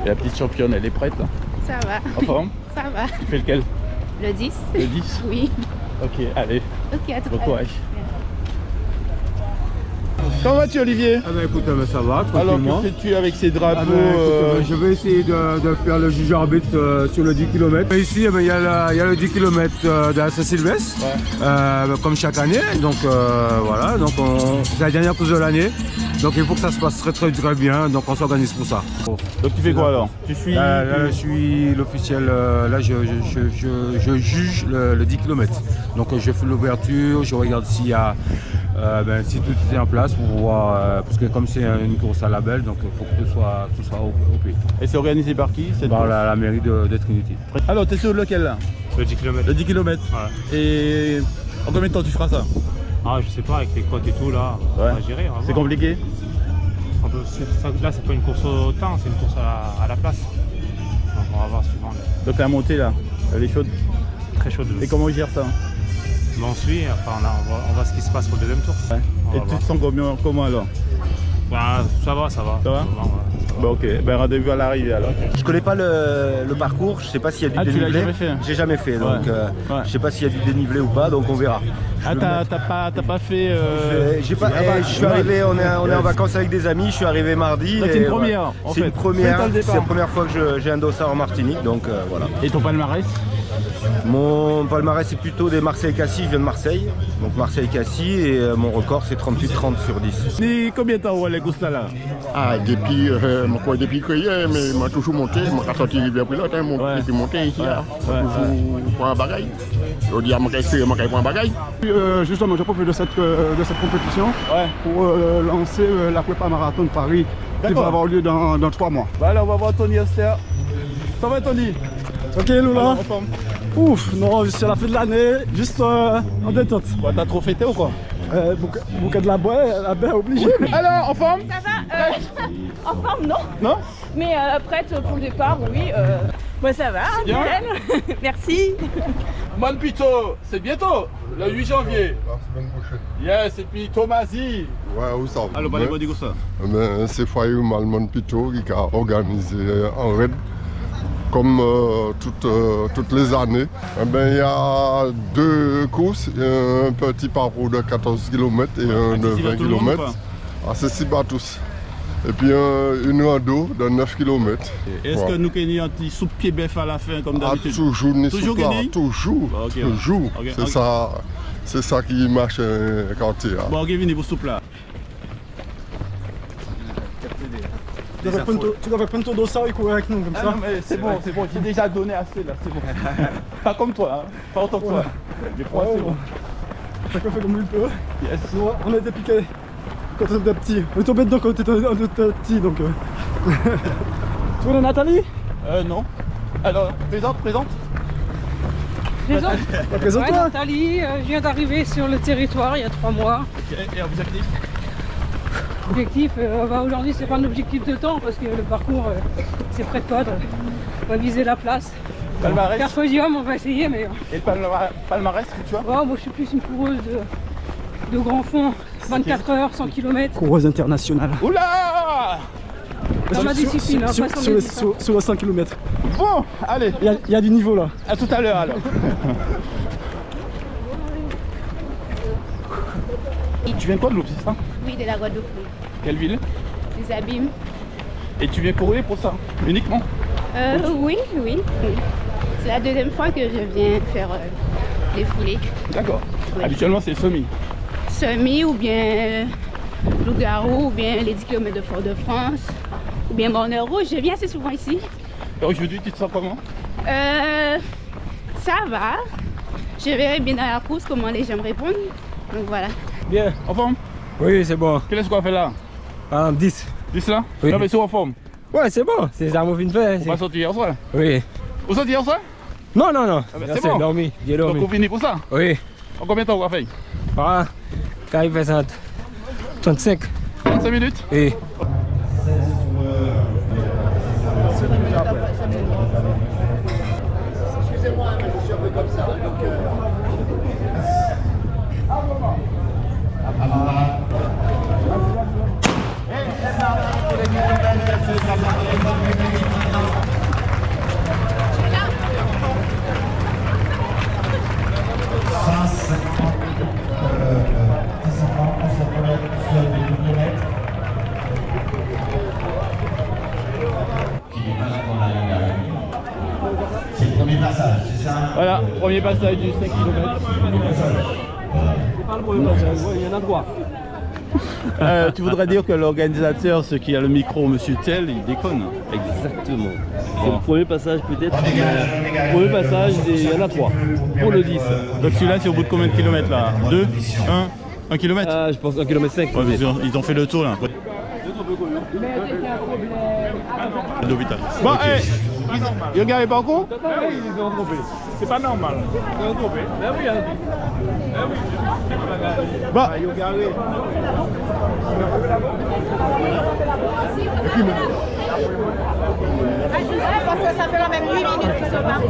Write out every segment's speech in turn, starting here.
Et la petite championne, elle est prête là? Ça va. En forme? Ça va. Tu fais lequel? Le 10. Le 10? Oui. Ok, allez. Ok, à tout à Bon l'heure. courage. Comment vas-tu, Olivier? Ah ben écoute, ça va, Alors, tranquillement. que fais-tu avec ces drapeaux? Ah ben, écoute, je vais essayer de faire le juge arbitre sur le 10 km. Ici, il y a le 10 km de la Saint-Sylvestre, comme chaque année. Donc voilà, donc c'est la dernière course de l'année. Donc il faut que ça se passe très bien, donc on s'organise pour ça. Donc tu fais quoi alors? Tu suis... Là, je suis l'officiel, là je juge le 10 km. Donc je fais l'ouverture, je regarde s'il y a, si tout est en place pour voir, parce que comme c'est une course à label, donc il faut que tout soit OP. Et c'est organisé par qui? Par la mairie de Trinity. Alors tu es sur lequel là? Le 10 km. Le 10 km. Ouais. Et en combien de temps tu feras ça? Ah, je sais pas, avec les cotes et tout là, on va gérer. C'est compliqué? Là, c'est pas une course au temps, c'est une course à la place. Donc on va voir suivant. Donc la montée là, elle est chaude? Très chaude. Et comment on gère ça? On suit, enfin, on voit ce qui se passe pour le deuxième tour. Ouais. Et tu te sens comment alors? Bah, ça va. Ça va? Bah ok, ben rendez-vous à l'arrivée alors. Je connais pas le parcours, je sais pas s'il y a du dénivelé. Tu l'as jamais fait? J'ai jamais fait, donc je sais pas s'il y a du dénivelé ou pas, donc on verra. Ah t'as pas fait... Je suis arrivé, on est en vacances avec des amis, je suis arrivé mardi. C'est une première en fait. C'est une première, c'est la première fois que j'ai un dossard en Martinique, donc voilà. Et ton palmarès? Mon palmarès c'est plutôt des Marseille-Cassis, je viens de Marseille, donc Marseille-Cassis, et mon record c'est 38-30 sur 10. Et combien de temps on les courses là? Ah, depuis que hier, mais m'a toujours monté, m'a sorti rivière pilote, depuis monté ici, toujours pour un bagaille. Je dis à mon respect, m'a pour un bagaille. Justement, j'ai profité de cette compétition pour lancer la prépa marathon de Paris qui va avoir lieu dans 3 mois. Bah alors on va voir Tony Oster. Ça va Tony? Ok Loula. Ouf, non, c'est la fin de l'année, juste en détente. Quoi, t'as trop fêté ou quoi? Bouquet de la baie obligé. Alors, en forme? Ça va en forme, non. Non? Mais prête pour le départ, oui. Moi, ça va, nickel. Merci. Monpito, c'est bientôt, le 8 janvier. La semaine prochaine. Yes, et puis Tomasi. Ouais, où ça? Alors, bah, les ça. C'est Foyer Monpito qui a organisé un raid. Comme toutes les années, il y a 2 courses, un petit parcours de 14 km et un de 20 km, accessible à tous. Et puis une rando de 9 km. Est-ce que nous avons un petit soupe pied bœuf à la fin comme d'habitude? Toujours, Okay. Toujours. C'est ça qui marche quand tu es là. Bon, ok, venez pour soupe là. Tu devrais prendre ton dossard et courir avec nous comme ça. Non mais c'est bon, j'ai déjà donné assez là, c'est bon. Pas comme toi, hein. Pas autant que toi. Les trois c'est bon. Chacun fait comme il peut. Yes. On a été piqués quand on était petit. On est tombé dedans quand on était petit donc. Tu connais Nathalie? Non. Alors, présente. Présente-toi. Ouais, Nathalie, je viens d'arriver sur le territoire il y a 3 mois. Ok, et objectif? Objectif, aujourd'hui c'est pas un objectif de temps parce que le parcours c'est près de Podre. On va viser la place. Palmarès? Faire podium, on va essayer mais... Et le palmarès que tu as? Moi je suis plus une coureuse de grand fond, 24 heures, 100 km. Coureuse internationale. Oula! Dans ma discipline, pas sur les 100 km. Bon, allez. Il y a du niveau là. À tout à l'heure alors. Tu viens de Guadeloupe, c'est ça? Oui, de la Guadeloupe. Quelle ville? Des abîmes. Et tu viens courir pour ça, uniquement? Oui. C'est la 2e fois que je viens faire des foulées. D'accord. Oui. Habituellement c'est semi. Semi ou bien loup-garou ou bien les 10 km de Fort-de-France ou bien Bonheur Rouge. Je viens assez souvent ici. Et aujourd'hui tu te sens comment? Ça va. Je verrai bien dans la course comment les gens me répondent. Donc voilà. Bien, en forme? Oui, c'est bon. Qu'est-ce qu'on fait là? 10. 10 là? Oui. Non mais c'est en forme. Ouais, c'est bon. C'est ça, mon fin de fait. On va sortir hier soir? Oui. Vous sortez hier soir? Non. C'est bon. Dormi. J'ai dormi. Donc on finit pour ça? Oui. En combien de temps on va faire? Quand il fait ça, 35. 35 minutes? Oui. Excusez-moi, mais je suis un peu comme ça. Donc, Voilà, premier passage du 5 km. C'est pas le premier passage, il y en a 3. Tu voudrais dire que l'organisateur, ce qui a le micro, Monsieur Tell, il déconne. Exactement. C'est le premier passage peut-être. Le premier passage, il y en a 3. Pour le 10. Donc celui-là, c'est au bout de combien de kilomètres là? 2, 1 kilomètre? Ah, je pense 1,5 km. Ouais, ils ont fait le tour là. D'hôpital. Bon, hey, Yoga est pas con? Ils ont trompé. C'est pas normal. Ils ont trompé. Ben oui, hein. Bon. Parce que ça fait quand même 8 minutes qu'ils sont partis.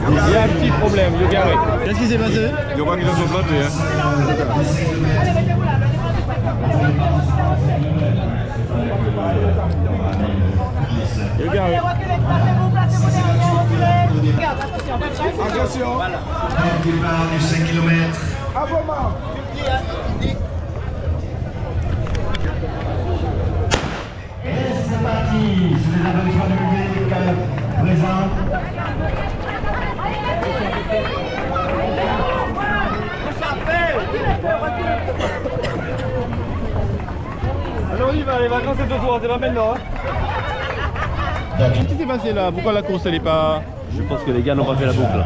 Il y a un petit problème, Yoga. Qu'est-ce qui s'est passé? Je crois qu'ils ont planté. Yoga. Attention. Départ du 5 km. Et c'est parti. C'est la bonne fois de public présent. Alors on y va, les vacances c'est ce soir, c'est pas maintenant. Qu'est-ce qui s'est passé là? Pourquoi la course elle est pas... Je pense que les gars n'ont pas fait la boucle.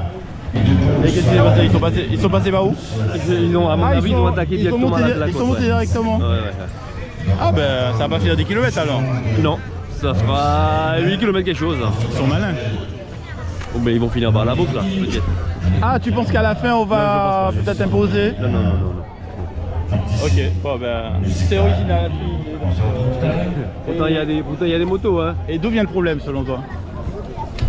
Et qu'est-ce qui s'est passé? Ils sont passés par où? Ils ont, à mon avis, ils ont attaqué directement la course. Ils sont montés directement? Ouais. Ah ben ça va pas faire des kilomètres alors? Non, ça fera 8 km quelque chose. Ils sont malins. Oh, mais ils vont finir par la boucle là, peut-être. Ah, tu penses qu'à la fin on va peut-être imposer? Non. Ok, bon ben c'est original. Pourtant il y a des motos hein. Et d'où vient le problème selon toi?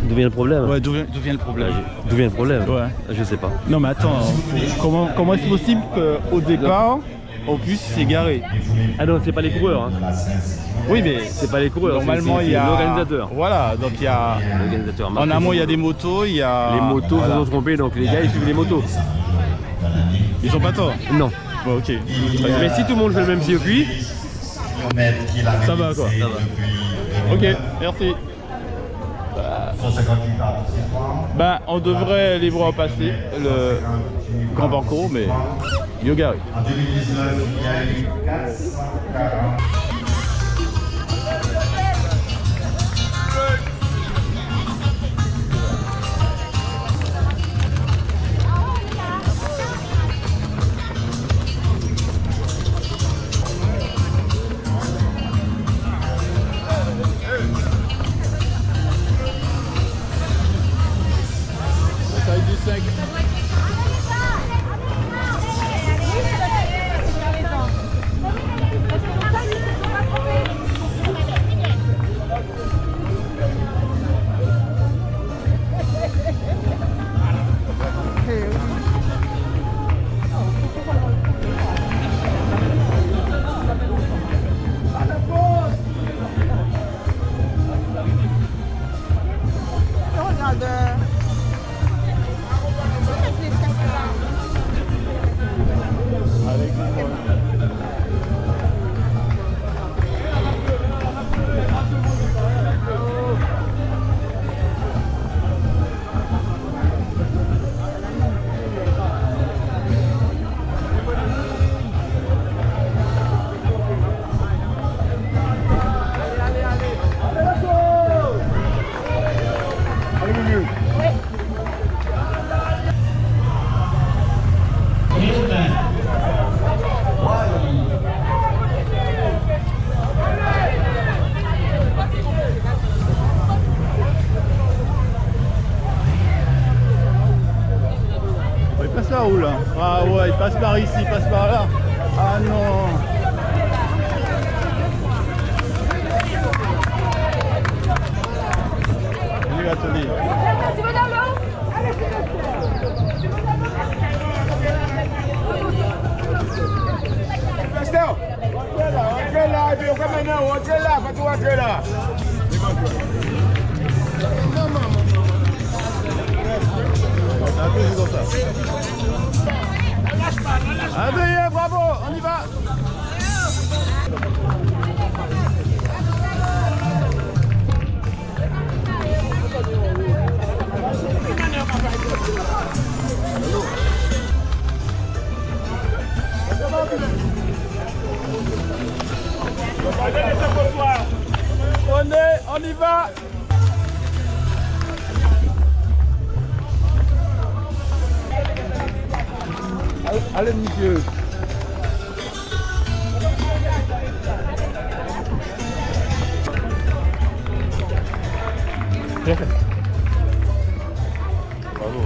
D'où vient le problème? Ouais, d'où vient le problème? D'où vient le problème? Ouais. Je sais pas. Non mais attends, comment est-ce possible qu'au départ on puisse s'égarer? Ah non, c'est pas les coureurs hein. Oui mais c'est pas les coureurs, normalement il y a l'organisateur. Voilà, donc il y a l'organisateur. En amont il y a des motos, il y a... Les motos voilà. se sont trompés, donc les gars ils suivent les motos. Ils ont pas tort? Non. Bon ok. Mais si tout le monde fait le même circuit, ça va quoi. Ça va. Ok, merci. Ben, on devrait les voir passer le grand parcours, mais Yoga. En 2019, il y a eu 440. Où là? Ah ouais, il passe par ici, il passe par là. Ah non. Il va te dire. Adrien, bravo, on y va. y va. Allez, monsieur. Bien fait. Bravo.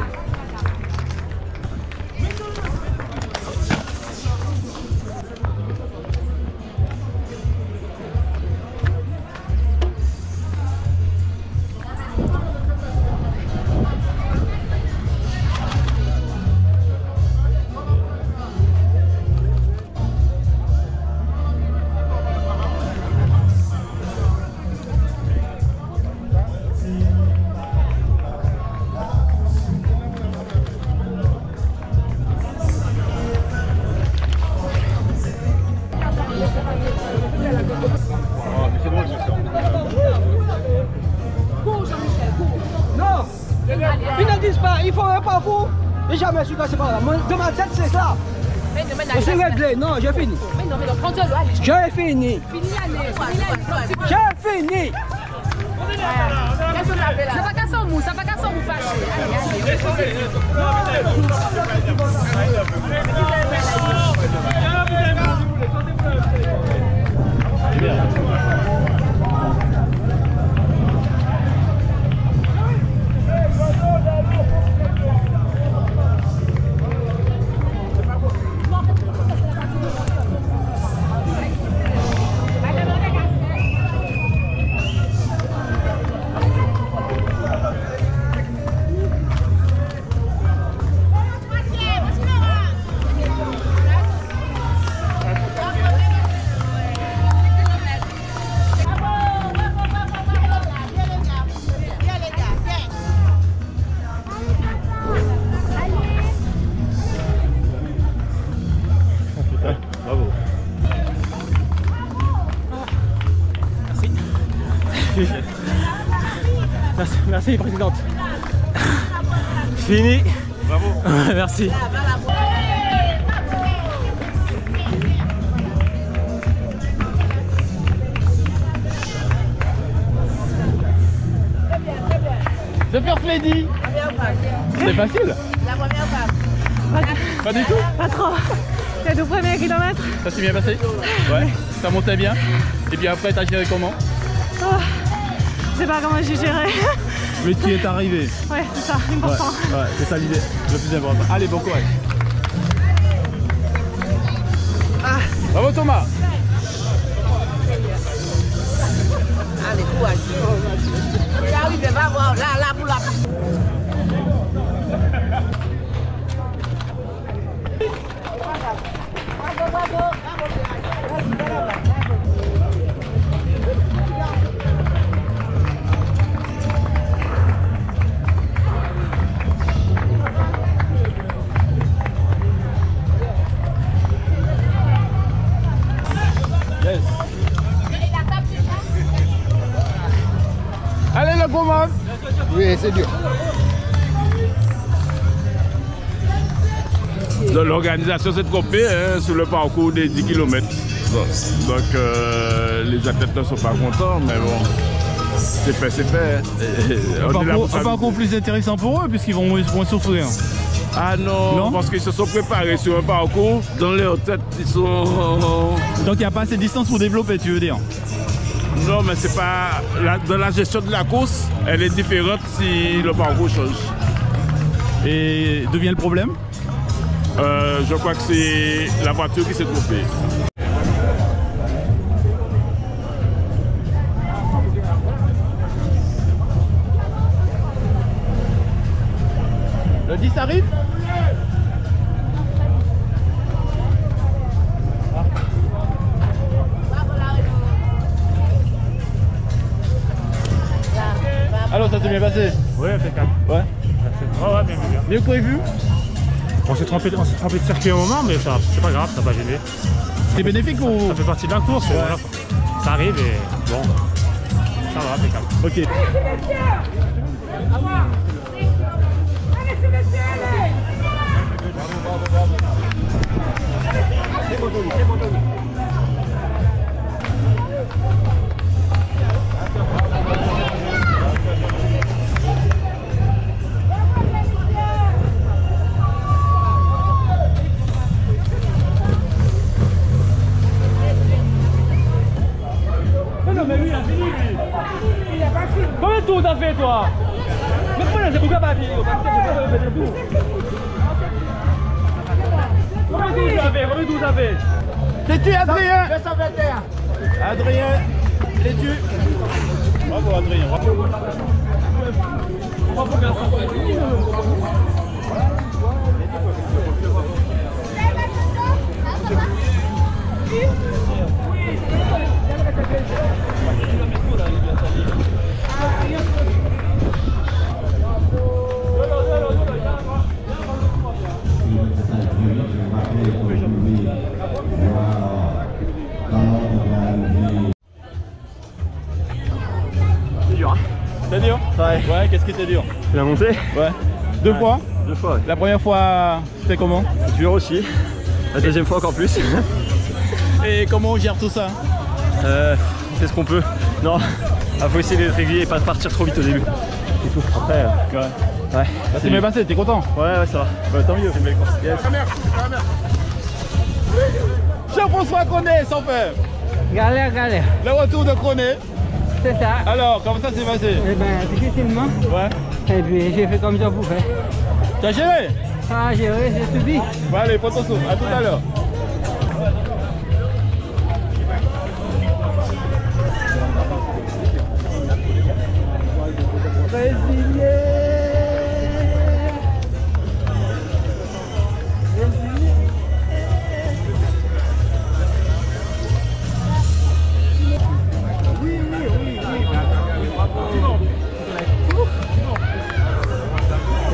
Non, ils ne disent pas, il faut un parcours. Et jamais su passer par là. De ma tête, c'est ça. Je suis réglé, non, j'ai fini. Mais non, prends-toi l'eau, allez. J'ai fini. Fini l'année. J'ai fini. Ça va casser au mou, ça va casser au mou fâché. Bravo. Merci, merci, présidente. Fini. Bravo. Merci. The First Lady. C'est facile? La première femme. Pas du tout? Pas trop. Les 2 premiers kilomètres. Ça s'est bien passé? Ouais. Ça montait bien? Et puis après, t'as géré comment? Oh, je sais pas comment j'ai géré. Mais tu es arrivé. Ouais, c'est ça, important. Ouais, c'est ça l'idée, le plus important. Allez, bon courage. Bravo Thomas. Allez, courage. J'arrive, va voir, là, pour la... Yes. Allez le gros monde. Oui, c'est dur. L'organisation s'est trompée sur le parcours des 10 km. Donc les athlètes ne sont pas contents, mais bon, c'est fait, c'est fait. Un parcours plus intéressant pour eux, puisqu'ils vont souffrir. Ah non, parce qu'ils se sont préparés sur un parcours, dans leur tête, ils sont... Donc il n'y a pas assez de distance pour développer, tu veux dire? Non, mais c'est pas... Dans la gestion de la course, elle est différente si le parcours change. Et d'où vient le problème? Je crois que c'est la voiture qui s'est trompée. Le 10 arrive? Alors ça s'est bien passé? Oui, impeccable. Ouais. Ouais, bien. Mieux que prévu? On s'est trompé de circuit à un moment, mais c'est pas grave, ça va pas gêner. C'est bénéfique ou? Ça fait partie de la course, ouais. Voilà. Ça arrive et bon, ça va, impeccable. Ok. Non mais lui il a fini lui. Il a pas fini. Combien de tours t'as fait toi? Mais pourquoi c'est pourquoi pas dire? Combien de tours t'as fait? T'es-tu Adrien? 221. Adrien, l'es-tu? Bravo Adrien, bravo. C'est dur hein? C'est dur? Ouais, qu'est-ce qui était dur? La montée? Ouais. Deux fois? Deux fois. Ouais. La première fois, c'était comment? Dur aussi. La deuxième fois encore plus. Et comment on gère tout ça? C'est ce qu'on peut. Non, il faut essayer d'être régulier et pas partir trop vite au début. C'est tout. Après, ouais. Ouais. Ça s'est bien passé, t'es content? Ouais, ça va. Bah, tant mieux. C'est une belle course. Yes. Jean-François Cronet, sans faire. Galère. Le retour de Cronet. C'est ça. Alors, comment ça s'est passé? Eh ben, difficilement. Ouais. Et puis, j'ai fait comme je pouvais. T'as géré? Ah, j'ai subi. Bon, allez, prends ton souffle. À tout à l'heure.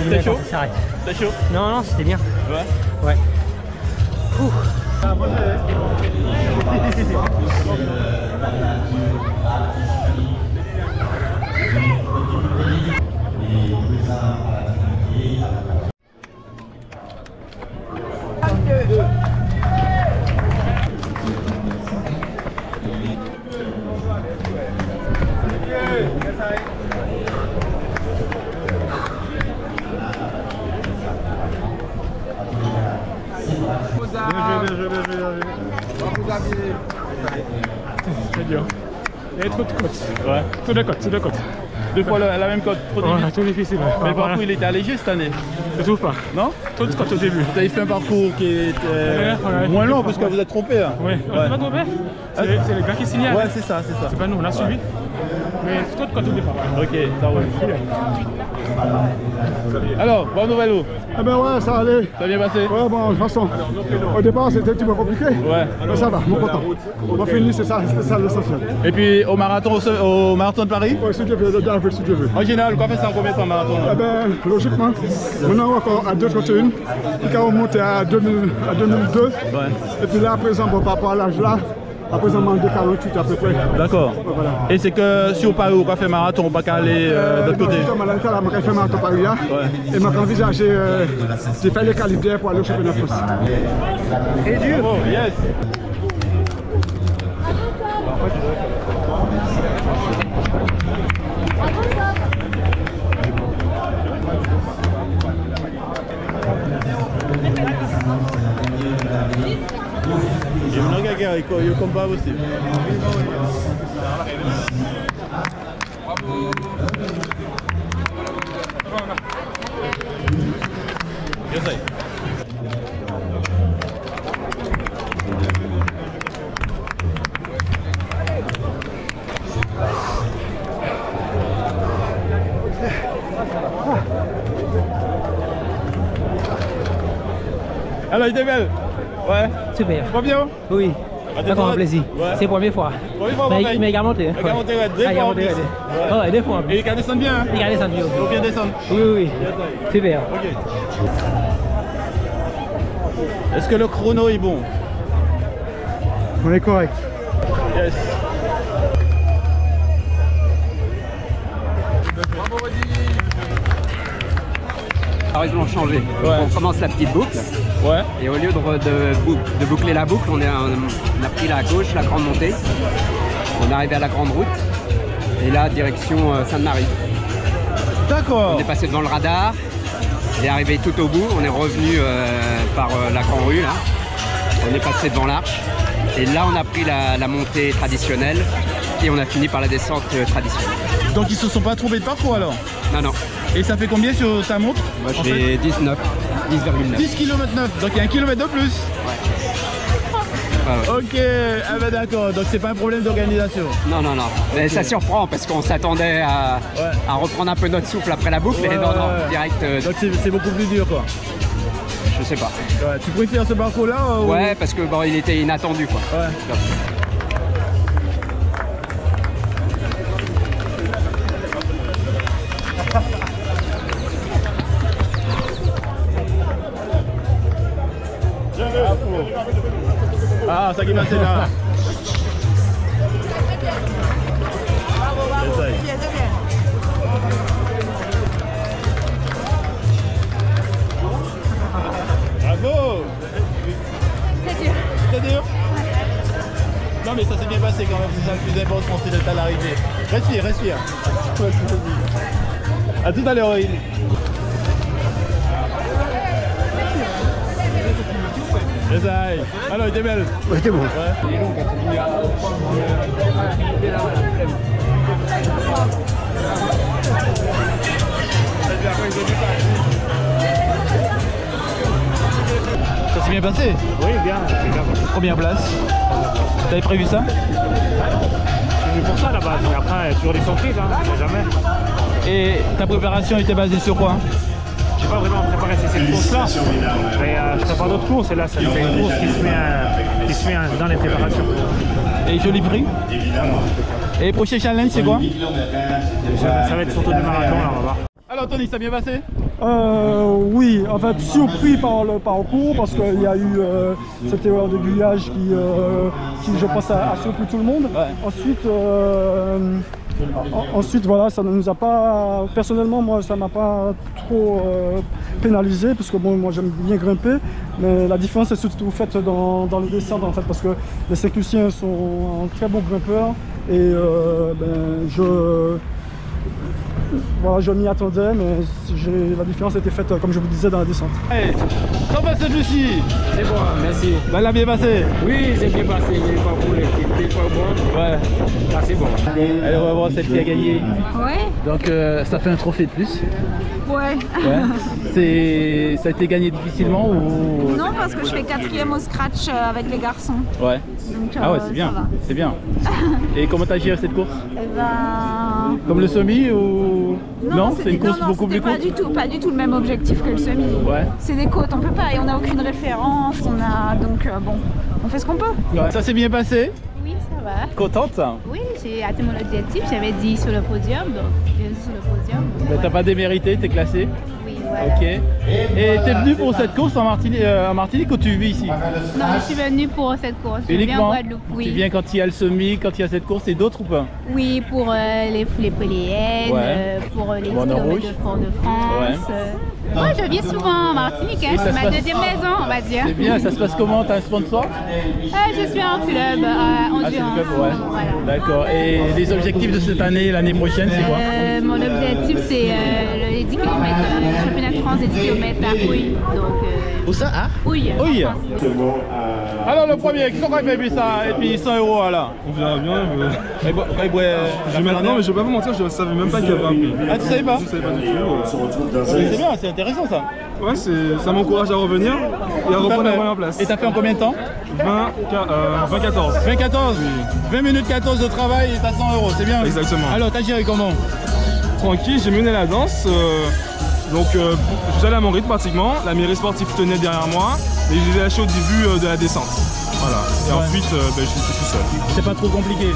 C'était chaud? C'était chaud? Non, c'était bien. Ouais. Ouais. C'est dur. Il y a trop de côtes. Ouais. Trop de côtes. Deux fois la même côte. Trop difficile. Ouais, trop difficile. Ouais. Mais le parcours il était allégé cette année? Je trouve pas. Non? Trop de côtes au début. Vous avez fait un parcours qui était moins long parce que vous êtes trompé. Hein. Oui, on s'est pas trompé. C'est le gars qui signale. Ouais, c'est ça, c'est ça. C'est pas nous, on a suivi. Mais trop de côtes au départ. Ok, ça roule. Alors, bonne nouvelle où? Eh ben ouais, ça allait. Ça a bien passé? Ouais, bon, de toute façon, au départ c'était un petit peu compliqué. Ouais. Mais ça va, mon content. On a fini, c'est ça l'essentiel. Et puis au marathon de Paris? Ouais, si Dieu veut, si Dieu veut. En général, quoi fait ça en combien de temps marathon? Eh ben, logiquement, maintenant encore à 2,31, puis quand on monte à 2002, ouais. Et puis là, à présent, bon, par rapport à l'âge là, à présent, en 2,48 à peu près. D'accord. Voilà. Et c'est que sur Paris, on va faire marathon, on va pas aller de l'autre côté? Justement, là, on va faire marathon Paris là, ouais. Et on va envisager de faire les qualifiés pour aller au championnat de France. Et dur. Oh, yes. Je me regarde, il combat aussi. Alors, il était belle? Ouais. Super. Pas bien? Oui. D'accord, un plaisir. Ouais. C'est la première fois. Première fois, mais il a monté. Il a monté, deux fois en plus. Ouais, deux fois en plus. Et il a descendu bien, hein? Il a descendu. Il faut bien descendre. Oui. Super. Ok. Est-ce que le chrono est bon? On est correct. Yes. Alors ils l'ont changé. Ouais. On commence la petite boucle. Ouais. Et au lieu de boucler la boucle, on a pris la gauche, la grande montée. On est arrivé à la grande route. Et là, direction Sainte-Marie. D'accord. On est passé devant le radar. On est arrivé tout au bout. On est revenu par la Grand Rue, là. On est passé devant l'Arche. Et là, on a pris la montée traditionnelle. Et on a fini par la descente traditionnelle. Donc ils se sont pas trompés de parcours alors? Non, non. Et ça fait combien sur ta montre? Moi j'ai 19, 10,9. 10 km 9, donc il y a 1 km de plus. Ouais. Ok, ah bah d'accord, donc c'est pas un problème d'organisation. Non, non, non. Mais ça surprend parce qu'on s'attendait à reprendre un peu notre souffle après la boucle. Et non, non, direct. Donc c'est beaucoup plus dur quoi. Je sais pas. Ouais, tu préfères ce parcours là ou... Ouais, parce que bon, il était inattendu quoi. Ouais. Ah, ça qui m'a fait là. Bravo. C'est dur. C'est dur. Non mais ça s'est bien passé quand même, c'est ça le plus important, c'est d'être à l'arrivée. Respire, respire. A tout à l'heure, Aurélie. Essaye. Alors, il était belle. Ouais, c'était bon. Ouais. Ça s'est bien passé? Oui, bien. Première place. T'avais prévu ça? C'est venu pour ça là-bas, mais après, il y a toujours des surprises, hein, on sait jamais. Et ta préparation était basée sur quoi? J'ai pas vraiment préparé cette course-là, mais je prépare d'autres courses et là, c'est une course qui se met dans les préparations. Et joli prix? Et le prochain challenge, c'est quoi? Ça va être surtout du marathon, là, on va voir. Alors Tony, ça a bien passé? Oui, en fait surpris par le parcours parce qu'il y a eu cette erreur de grillage qui je pense a surpris tout le monde. Ouais. Ensuite voilà, ça ne nous a pas, personnellement moi ça m'a pas trop pénalisé parce que bon, moi j'aime bien grimper, mais la différence est surtout faite dans les descentes en fait, parce que les Saint-Lucien sont un très bon grimpeur et voilà, je m'y attendais, mais la différence était faite, comme je vous disais, dans la descente. Hey, comment va cette Lucie? C'est bon, merci. Ben, elle a bien passé? Oui, c'est bien passé, il n'est pas pour le pas bon. Ouais. Ah, c'est bon. Allez, on va voir celle qui a gagné. Ouais. Donc, ça fait un trophée de plus. Ouais. Ouais. Ça a été gagné difficilement ou... Non, parce que je fais 4e au scratch avec les garçons. Ouais. Donc, ah ouais, c'est bien. C'est bien. Et comment t'as géré cette course? Eh ben... Comme le semi ou... Non, c'est une course beaucoup plus courte. Pas du tout le même objectif que le semi. Ouais. C'est des côtes, on peut pas, et on n'a aucune référence, donc bon, on fait ce qu'on peut. Ouais. Ça s'est bien passé? Oui, ça va. Contente ça? Oui, j'ai atteint mon objectif, j'avais dit sur le podium, donc je suis sur le podium. Mais t'as pas démérité, t'es classé? Oui, voilà. Ok. Et t'es venu pour cette course en Martinique ou tu vis ici? Non, je suis venue pour cette course. Je viens en Guadeloupe, oui. Tu viens quand il y a le semi, quand il y a cette course et d'autres ou pas? Oui, pour les Péléennes, pour les kilomètres de Fort-de-France. Moi, je viens souvent en Martinique, hein. C'est ma deuxième maison, on va dire. C'est bien, ça se passe comment? T'as un sponsor? Je suis en club endurance. Voilà. D'accord. Et les objectifs de cette année, l'année prochaine, c'est quoi? Mon objectif, c'est les 10 km, le championnat de France des 10 km à Houille. Où ça? Ah? Houille. Houille. Alors le premier, qui sont fait payer ça et puis 100 € là? On verra bien. Non, mais je vais pas vous mentir, je savais même pas qu'il y avait un prix. Ah, tu savais pas? Je savais pas du tout. C'est bien, c'est intéressant ça. Ouais, ça m'encourage à revenir et à reprendre la première place. Et t'as fait en combien de temps? 20-14. 20-14? 20 minutes 14 de travail et t'as 100 €, c'est bien? Exactement. Alors t'as géré comment? Tranquille, j'ai mené la danse. Donc j'allais à mon rythme pratiquement, la mairie sportive tenait derrière moi et j'ai lâché au début de la descente. Voilà. Et ensuite je suis tout seul. C'est pas trop compliqué?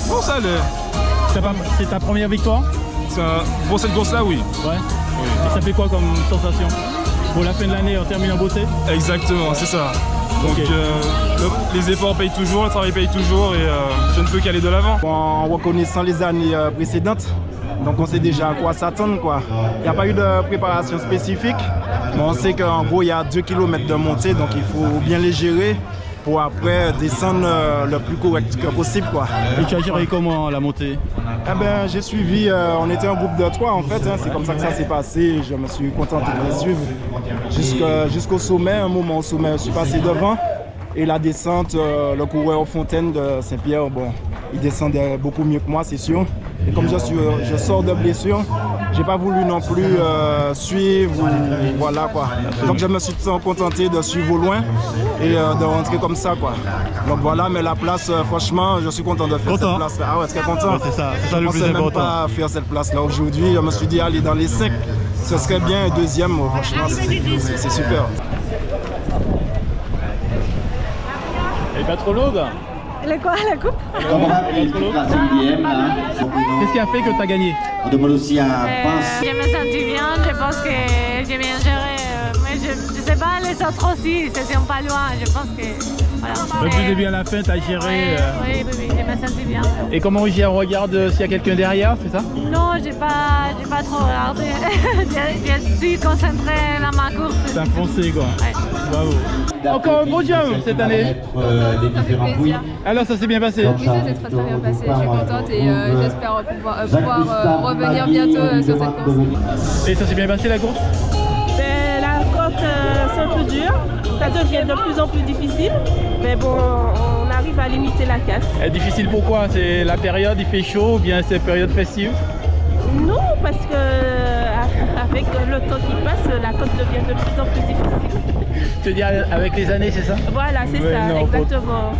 Non, ça allait. C'est ta première victoire? Pour cette course là, oui. Ouais. Oui. Et ça fait quoi comme sensation? Pour la fin de l'année, on termine en beauté? Exactement, c'est ça. Donc les efforts payent toujours, le travail paye toujours et je ne peux qu'aller de l'avant. En reconnaissant les années précédentes, donc on sait déjà à quoi s'attendre quoi. Il n'y a pas eu de préparation spécifique, mais on sait qu'en gros il y a 2 km de montée, donc il faut bien les gérer pour après descendre le plus correct que possible, quoi. Et tu as géré comment la montée? Eh ben, j'ai suivi, on était un groupe de 3 en fait, hein, c'est comme ça que ça s'est passé, je me suis contenté de les suivre jusqu'au sommet. Un moment au sommet, je suis passé devant, et la descente, le coureur aux Fontaines de Saint-Pierre, bon, il descendait beaucoup mieux que moi, c'est sûr. Et comme je sors de blessure, j'ai pas voulu non plus suivre, voilà quoi. Donc je me suis contenté de suivre au loin et de rentrer comme ça, quoi. Donc voilà, mais la place, franchement, je suis content de faire cette place. Ah ouais, très content. Ouais, c'est ça le plus important. Je pensais même pas faire cette place là aujourd'hui. Je me suis dit, aller dans les 5, ce serait bien. Un deuxième, franchement, c'est super. Elle est pas trop lourde? La quoi, la coupe? Qu'est-ce qui a fait que tu as gagné? Je me sens bien, je pense que j'ai bien géré. Mais je ne sais pas, les autres aussi, c'était pas loin. Je pense que. Voilà. Du début à la fin, tu as géré. Oui, je me sens bien. Et comment on regarde s'il y a quelqu'un derrière, c'est ça? Non, j'ai pas trop regardé. Je suis concentrée dans ma course. T'as foncé quoi. Ouais. Bravo. Encore un podium cette année. Ça fait plaisir. Alors ça s'est bien passé? Oui, ça s'est très bien passé. Je suis contente et j'espère pouvoir revenir bientôt sur cette course. Et ça s'est bien passé la course? La côte, c'est un peu dur. Ça devient de plus en plus difficile. Mais bon, on arrive à limiter la casse. Difficile pourquoi? C'est la période, il fait chaud ou bien c'est période festive? Non, parce que avec le temps qui passe, la côte devient de plus en plus difficile. Tu veux dire avec les années, c'est ça? Voilà, c'est ça, exactement.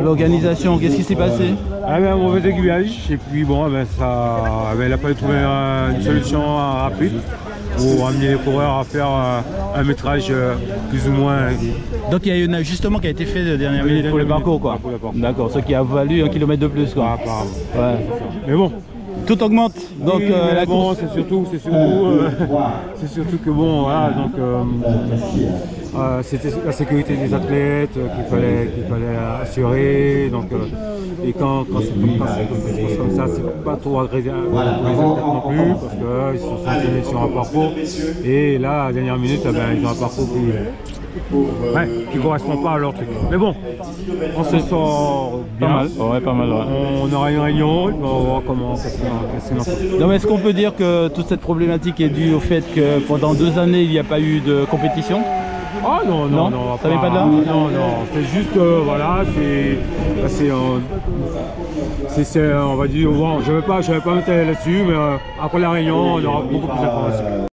L'organisation, qu'est-ce qui s'est passé? Un mauvais aiguillage et puis bon, elle a pas trouvé une solution rapide pour amener les coureurs à faire un métrage plus ou moins. Donc il y a eu un ajustement qui a été fait de dernière minute pour le parcours, quoi. D'accord, ce qui a valu 1 kilomètre de plus, quoi. Ouais. Mais bon, tout augmente. Donc oui, la course. C'est surtout que bon, voilà, donc c'était la sécurité des athlètes qu'il fallait assurer. Donc et quand c'est comme ça, c'est pas trop agréable pour les athlètes non plus parce qu'ils se sont tenus sur un parcours. Et là, à la dernière minute, ils ont un parcours qui ne correspond pas à leur truc. Mais bon, on se sort bien. Pas mal. Ouais, pas mal. Ouais. On aura une réunion, on va voir comment ça se passe. Non, mais est-ce qu'on peut dire que toute cette problématique est due au fait que pendant 2 années, il n'y a pas eu de compétition? Ah non, ça vient pas de là? Non, c'est juste, voilà, on va dire, bon, je vais pas m'étaler là-dessus, mais après la réunion, on aura beaucoup plus d'informations.